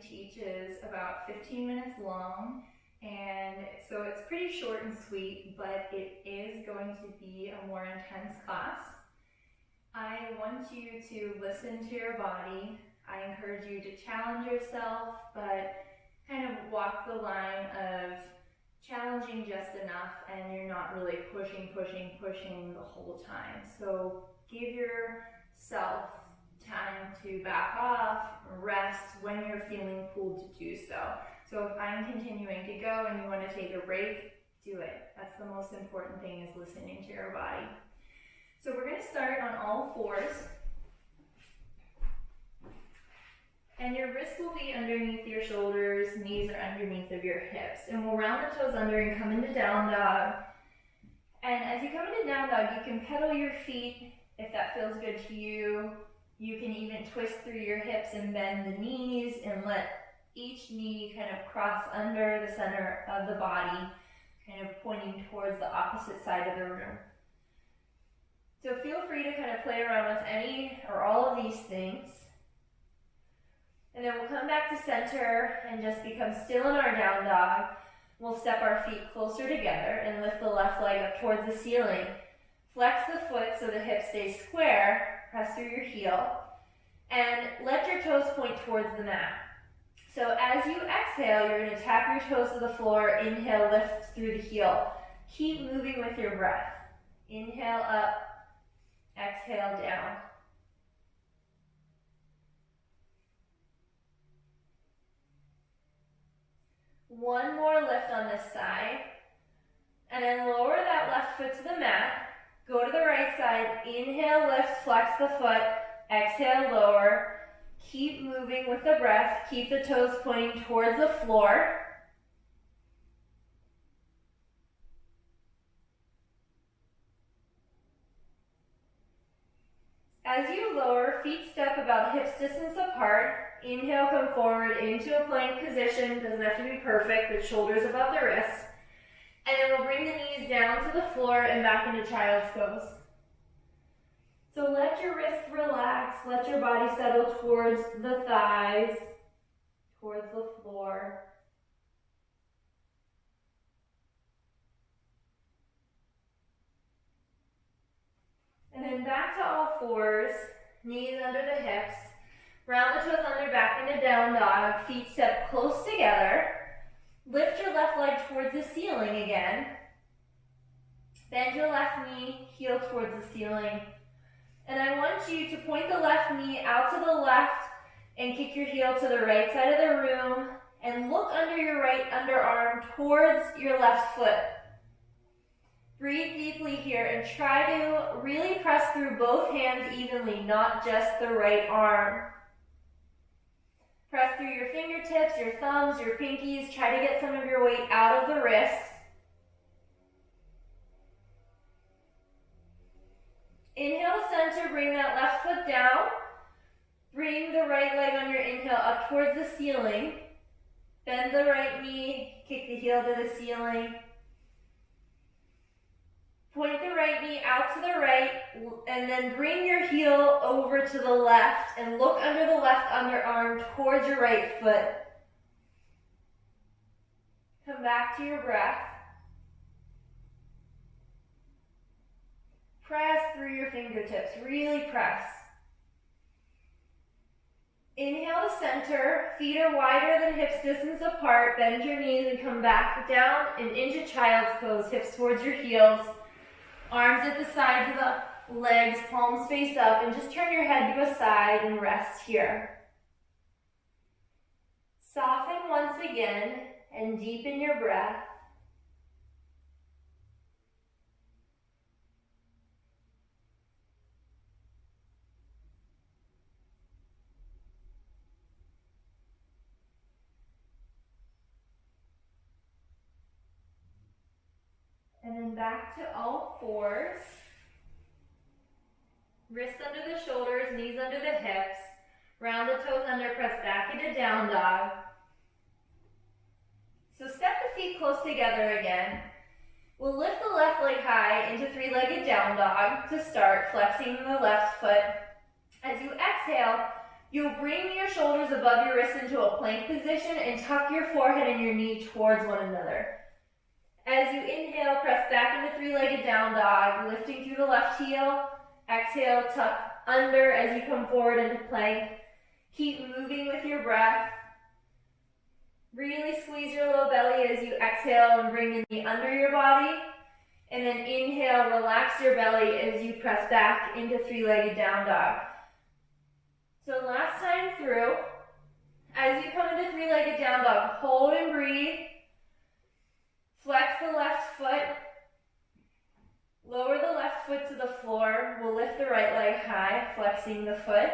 to teach is about 15 minutes long, and so it's pretty short and sweet, but it is going to be a more intense class. I want you to listen to your body. I encourage you to challenge yourself, but kind of walk the line of challenging just enough and you're not really pushing the whole time. So give yourself time to back off, rest when you're feeling pulled to do so. So if I'm continuing to go and you want to take a break, do it. That's the most important thing, is listening to your body. So we're going to start on all fours. And your wrists will be underneath your shoulders, knees are underneath of your hips. And we'll round the toes under and come into down dog. And as you come into down dog, you can pedal your feet if that feels good to you. You can even twist through your hips and bend the knees and let each knee kind of cross under the center of the body, kind of pointing towards the opposite side of the room. So feel free to kind of play around with any or all of these things. And then we'll come back to center and just become still in our down dog. We'll step our feet closer together and lift the left leg up towards the ceiling. Flex the foot so the hip stays square, press through your heel, and let your toes point towards the mat. So as you exhale, you're going to tap your toes to the floor. Inhale, lift through the heel. Keep moving with your breath. Inhale up, exhale down. One more lift on this side, and then lower that left foot to the mat. Go to the right side, inhale, lift, flex the foot, exhale, lower. Keep moving with the breath, keep the toes pointing towards the floor. As you lower, feet step about hips distance apart. Inhale, come forward into a plank position. Doesn't have to be perfect, but shoulders above the wrists. And then we'll bring the knees down to the floor and back into child's pose. So let your wrists relax, let your body settle towards the thighs, towards the floor. And then back to all fours, knees under the hips. Round the toes under, back into down dog. Feet step close together. Lift your left leg towards the ceiling again. Bend your left knee, heel towards the ceiling. And I want you to point the left knee out to the left and kick your heel to the right side of the room and look under your right underarm towards your left foot. Breathe deeply here and try to really press through both hands evenly, not just the right arm. Press through your fingertips, your thumbs, your pinkies. Try to get some of your weight out of the wrists. Inhale to center, bring that left foot down. Bring the right leg on your inhale up towards the ceiling. Bend the right knee, kick the heel to the ceiling. Point the right knee out to the right, and then bring your heel over to the left and look under the left underarm towards your right foot. Come back to your breath. Press through your fingertips, really press. Inhale to center, feet are wider than hips distance apart. Bend your knees and come back down and into child's pose, hips towards your heels. Arms at the sides of the legs, palms face up, and just turn your head to a side and rest here. Soften once again and deepen your breath. And then back to all fours. Wrists under the shoulders, knees under the hips. Round the toes under, press back into down dog. So step the feet close together again. We'll lift the left leg high into three-legged down dog to start, flexing the left foot. As you exhale, You'll bring your shoulders above your wrists into a plank position and tuck your forehead and your knee towards one another. As you inhale, press back into three-legged down dog, lifting through the left heel. Exhale, tuck under as you come forward into plank. Keep moving with your breath. Really squeeze your low belly as you exhale and bring the knee under your body. And then inhale, relax your belly as you press back into three-legged down dog. So last time through, as you come into three-legged down dog, hold and breathe. Flex the left foot. Lower the left foot to the floor. We'll lift the right leg high, flexing the foot.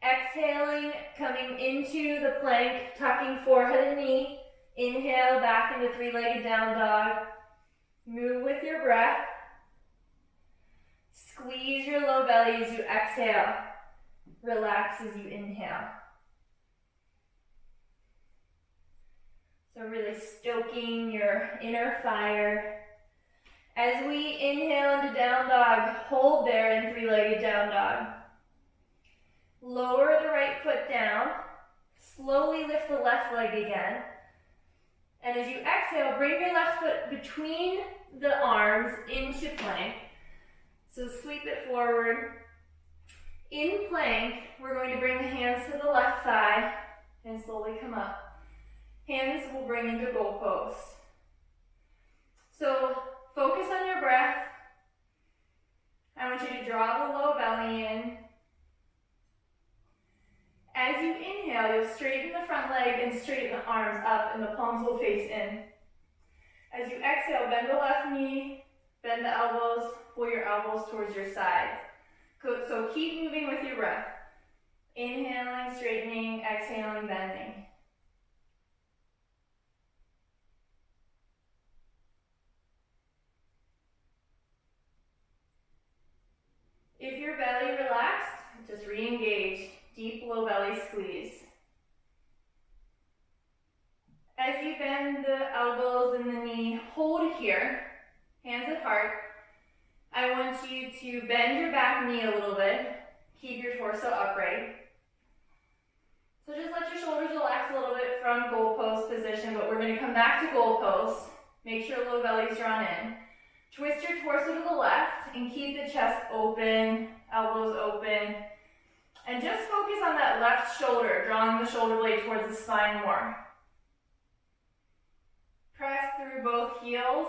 Exhaling, coming into the plank, tucking forehead and knee. Inhale, back into three-legged down dog. Move with your breath. Squeeze your low belly as you exhale. Relax as you inhale. So really stoking your inner fire. As we inhale into down dog, hold there in three-legged down dog. Lower the right foot down. Slowly lift the left leg again. And as you exhale, bring your left foot between the arms into plank. So sweep it forward. In plank, we're going to bring the hands to the left thigh and slowly come up. Hands will bring into goalpost. So focus on your breath. I want you to draw the low belly in. As you inhale, you'll straighten the front leg and straighten the arms up, and the palms will face in. As you exhale, bend the left knee, bend the elbows, pull your elbows towards your sides. So keep moving with your breath. Inhaling, straightening, exhaling, bending. If your belly relaxed, just re-engage. Deep low belly squeeze. As you bend the elbows and the knee, hold here, hands at heart. I want you to bend your back knee a little bit. Keep your torso upright. So just let your shoulders relax a little bit from goalpost position, but we're going to come back to goalpost. Make sure low belly is drawn in. Twist your torso to the left and keep the chest open, elbows open. And just focus on that left shoulder, drawing the shoulder blade towards the spine more. Press through both heels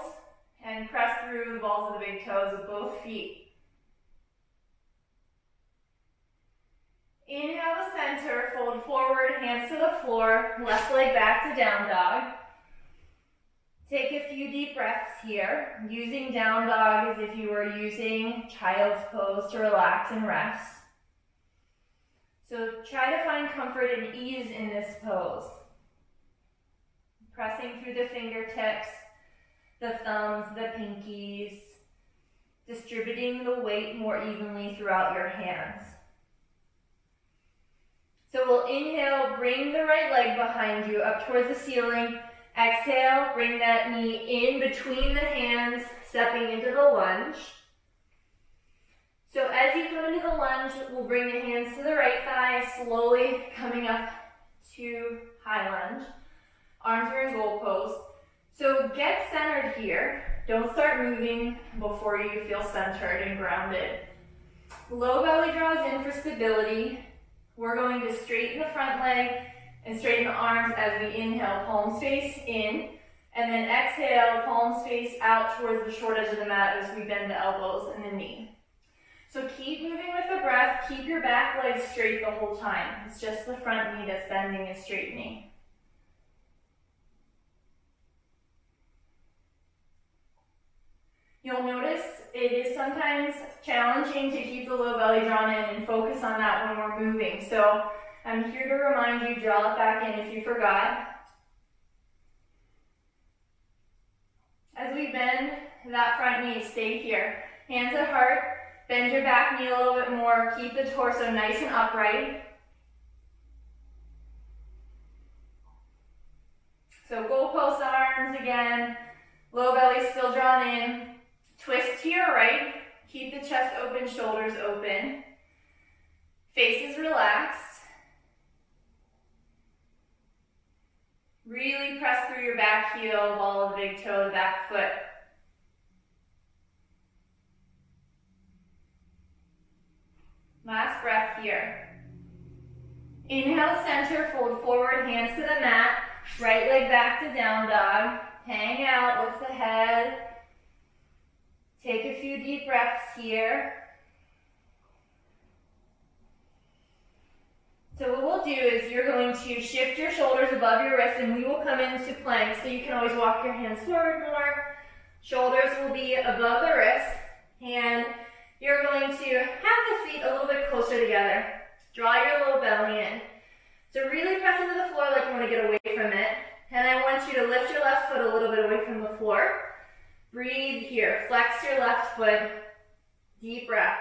and press through the balls of the big toes of both feet. Inhale to center, fold forward, hands to the floor, left leg back to down dog. Take a few deep breaths here, using down dog as if you were using child's pose to relax and rest. So try to find comfort and ease in this pose. Pressing through the fingertips, the thumbs, the pinkies, distributing the weight more evenly throughout your hands. So we'll inhale, bring the right leg behind you up towards the ceiling. Exhale, bring that knee in between the hands, stepping into the lunge. So as you come into the lunge, we'll bring the hands to the right thigh, slowly coming up to high lunge. Arms are in goalpost. So get centered here. Don't start moving before you feel centered and grounded. Low belly draws in for stability. We're going to straighten the front leg and straighten the arms as we inhale, palms face in. And then exhale, palms face out towards the short edge of the mat as we bend the elbows and the knee. So keep moving with the breath. Keep your back leg straight the whole time. It's just the front knee that's bending and straightening. You'll notice it is sometimes challenging to keep the low belly drawn in and focus on that when we're moving. So I'm here to remind you, draw it back in if you forgot. As we bend that front knee, stay here. Hands at heart, bend your back knee a little bit more, keep the torso nice and upright. So goalpost arms again, low belly still drawn in. Twist to your right, keep the chest open, shoulders open. Face is relaxed. Really press through your back heel, ball of the big toe, the back foot. Last breath here. Inhale, center, fold forward, hands to the mat. Right leg back to down dog. Hang out, lift the head. Take a few deep breaths here. So what we'll do is you're going to shift your shoulders above your wrists and we will come into plank, so you can always walk your hands forward more. Shoulders will be above the wrists, and you're going to have the feet a little bit closer together. Draw your low belly in. So really press into the floor like you want to get away from it. And I want you to lift your left foot a little bit away from the floor. Breathe here. Flex your left foot. Deep breath.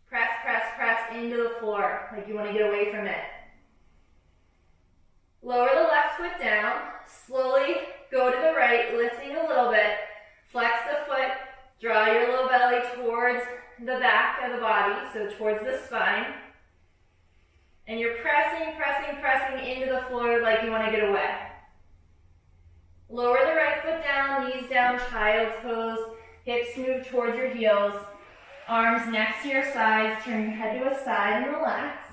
Press, press, press into the floor like you want to get away from it. Lower the left foot down. Slowly go to the right, lifting a little bit. Flex the foot. Draw your low belly towards the back of the body, so towards the spine. And you're pressing, pressing, pressing into the floor like you want to get away. Lower the right foot down, knees down, child's pose. Hips move towards your heels. Arms next to your sides. Turn your head to a side and relax.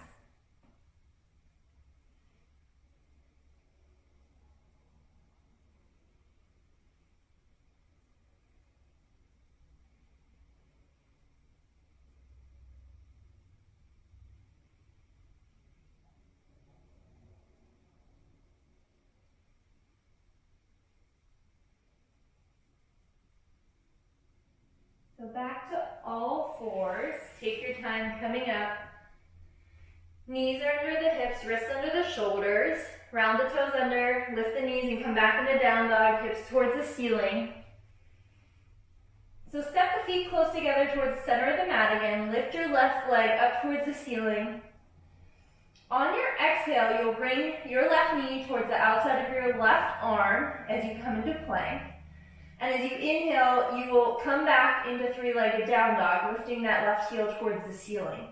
So back to all fours. Take your time coming up. Knees are under the hips, wrists under the shoulders. Round the toes under, lift the knees and come back into down dog, hips towards the ceiling. So step the feet close together towards the center of the mat again. Lift your left leg up towards the ceiling. On your exhale, you'll bring your left knee towards the outside of your left arm as you come into plank. And as you inhale, you will come back into three-legged down dog, lifting that left heel towards the ceiling.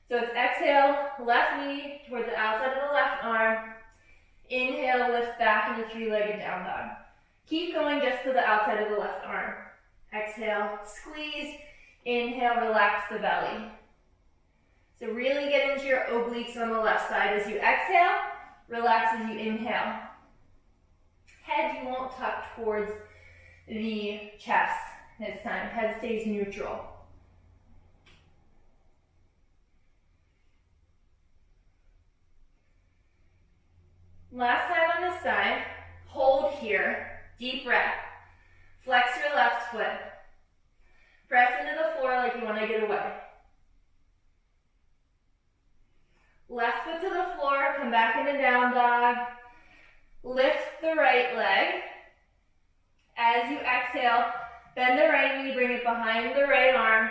So it's exhale, left knee towards the outside of the left arm. Inhale, lift back into three-legged down dog. Keep going just to the outside of the left arm. Exhale, squeeze. Inhale, relax the belly. So really get into your obliques on the left side as you exhale, relax as you inhale. Head you won't tuck towards the chest this time. Head stays neutral. Last time on this side, hold here, deep breath. Flex your left foot. Press into the floor like you want to get away. Left foot to the floor, come back into down dog. Lift the right leg. As you exhale, bend the right knee, bring it behind the right arm.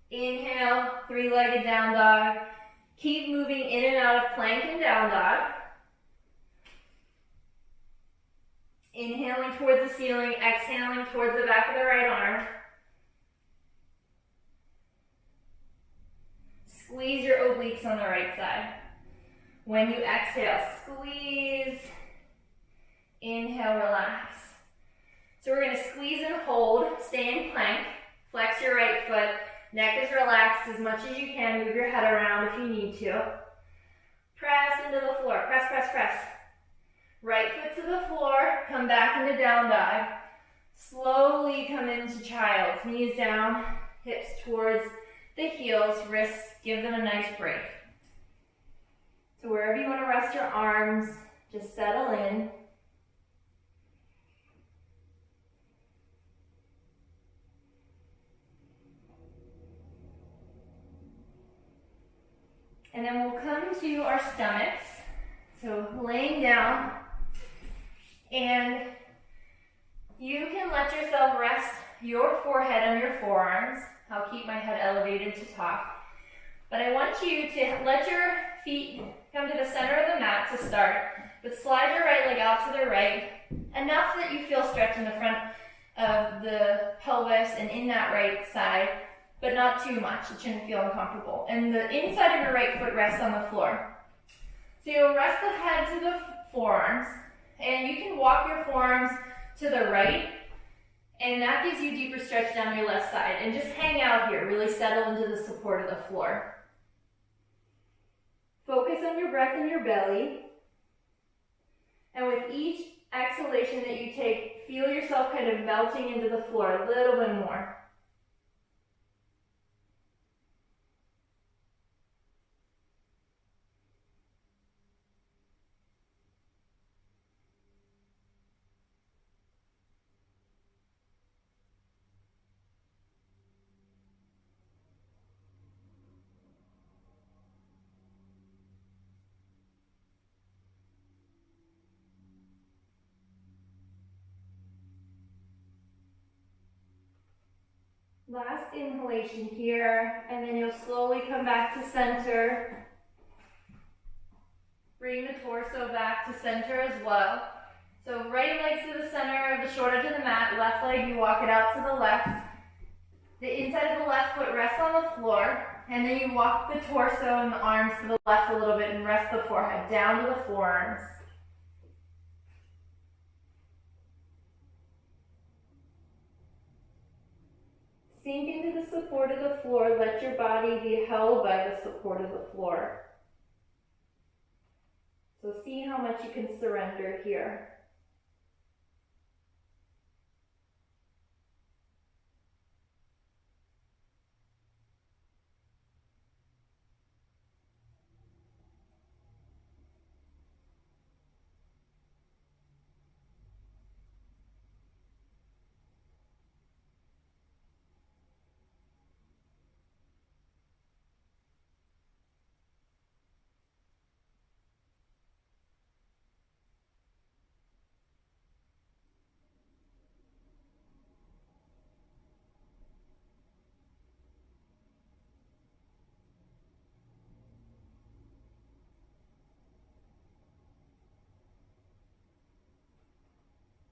Inhale, three-legged down dog. Keep moving in and out of plank and down dog. Inhaling towards the ceiling, exhaling towards the back of the right arm. Squeeze your obliques on the right side. When you exhale, squeeze. Inhale, relax. So we're going to squeeze and hold, stay in plank, flex your right foot, neck is relaxed as much as you can, move your head around if you need to. Press into the floor, press, press, press. Right foot to the floor, come back into down dog. Slowly come into child's, knees down, hips towards the heels, wrists, give them a nice break. So wherever you want to rest your arms, just settle in. And then we'll come to our stomachs. So laying down, and you can let yourself rest your forehead on your forearms. I'll keep my head elevated to talk. But I want you to let your feet come to the center of the mat to start, but slide your right leg out to the right, enough that you feel stretch in the front of the pelvis and in that right side. but not too much. It shouldn't feel uncomfortable. And the inside of your right foot rests on the floor. So you'll rest the head to the forearms, and you can walk your forearms to the right, and that gives you deeper stretch down your left side. And just hang out here, really settle into the support of the floor. Focus on your breath in your belly. And with each exhalation that you take, feel yourself kind of melting into the floor a little bit more. Last inhalation here, and then you'll slowly come back to center. Bring the torso back to center as well. So right leg to the center of the short edge of the mat, left leg you walk it out to the left. The inside of the left foot rests on the floor, and then you walk the torso and the arms to the left a little bit and rest the forehead down to the forearms. Sink into the support of the floor. Let your body be held by the support of the floor. So see how much you can surrender here.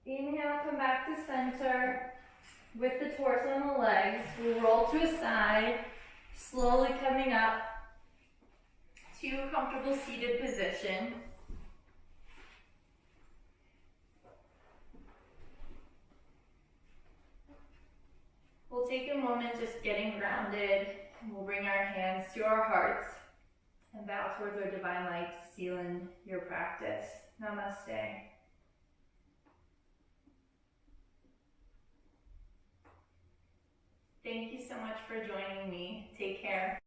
Inhale, come back to center with the torso and the legs. We'll roll to a side, slowly coming up to a comfortable seated position. We'll take a moment just getting grounded, and we'll bring our hands to our hearts and bow towards our divine light to seal in your practice. Namaste. Thank you so much for joining me. Take care.